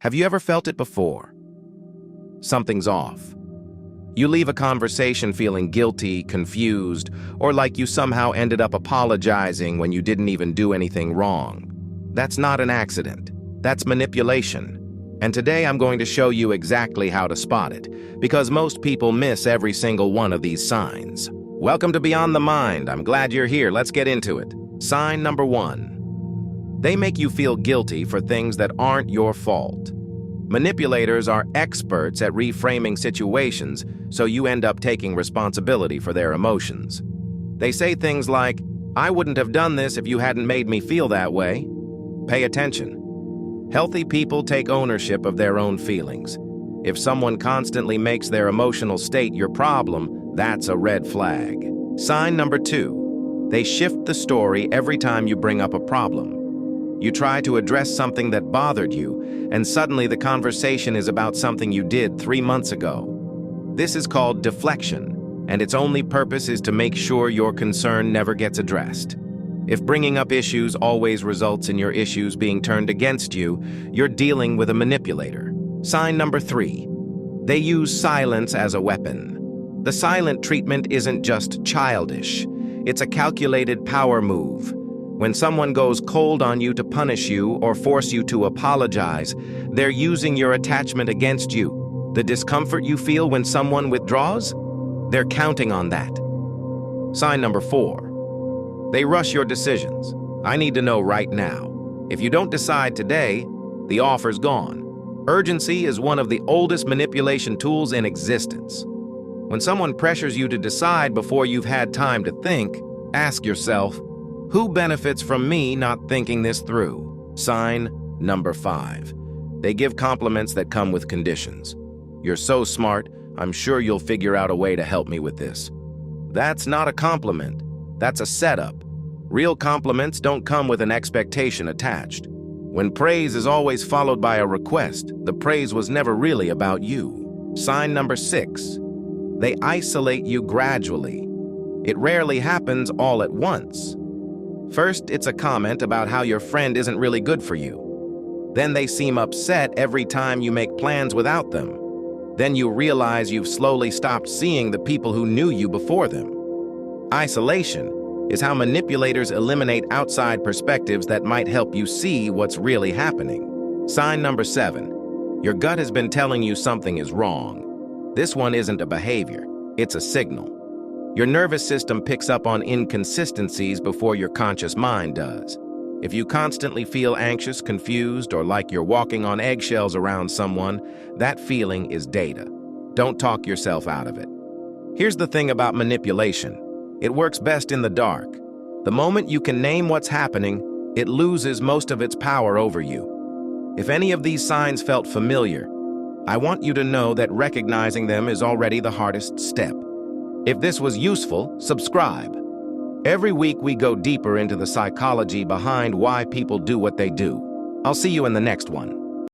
Have you ever felt it before? Something's off. You leave a conversation feeling guilty, confused, or like you somehow ended up apologizing when you didn't even do anything wrong. That's not an accident. That's manipulation. And today I'm going to show you exactly how to spot it, because most people miss every single one of these signs. Welcome to Beyond the Mind. I'm glad you're here. Let's get into it. Sign number 1. They make you feel guilty for things that aren't your fault. Manipulators are experts at reframing situations, so you end up taking responsibility for their emotions. They say things like, "I wouldn't have done this if you hadn't made me feel that way." Pay attention. Healthy people take ownership of their own feelings. If someone constantly makes their emotional state your problem, that's a red flag. Sign number 2. They shift the story every time you bring up a problem. You try to address something that bothered you, and suddenly the conversation is about something you did 3 months ago. This is called deflection, and its only purpose is to make sure your concern never gets addressed. If bringing up issues always results in your issues being turned against you, you're dealing with a manipulator. Sign number 3. They use silence as a weapon. The silent treatment isn't just childish. It's a calculated power move. When someone goes cold on you to punish you or force you to apologize, they're using your attachment against you. The discomfort you feel when someone withdraws? They're counting on that. Sign number 4. They rush your decisions. I need to know right now. If you don't decide today, the offer's gone. Urgency is one of the oldest manipulation tools in existence. When someone pressures you to decide before you've had time to think, ask yourself, who benefits from me not thinking this through? Sign number 5. They give compliments that come with conditions. You're so smart, I'm sure you'll figure out a way to help me with this. That's not a compliment. That's a setup. Real compliments don't come with an expectation attached. When praise is always followed by a request, the praise was never really about you. Sign number 6. They isolate you gradually. It rarely happens all at once. First, it's a comment about how your friend isn't really good for you. Then they seem upset every time you make plans without them. Then you realize you've slowly stopped seeing the people who knew you before them. Isolation is how manipulators eliminate outside perspectives that might help you see what's really happening. Sign number 7. Your gut has been telling you something is wrong. This one isn't a behavior, it's a signal. Your nervous system picks up on inconsistencies before your conscious mind does. If you constantly feel anxious, confused, or like you're walking on eggshells around someone, that feeling is data. Don't talk yourself out of it. Here's the thing about manipulation. It works best in the dark. The moment you can name what's happening, it loses most of its power over you. If any of these signs felt familiar, I want you to know that recognizing them is already the hardest step. If this was useful, subscribe. Every week we go deeper into the psychology behind why people do what they do. I'll see you in the next one.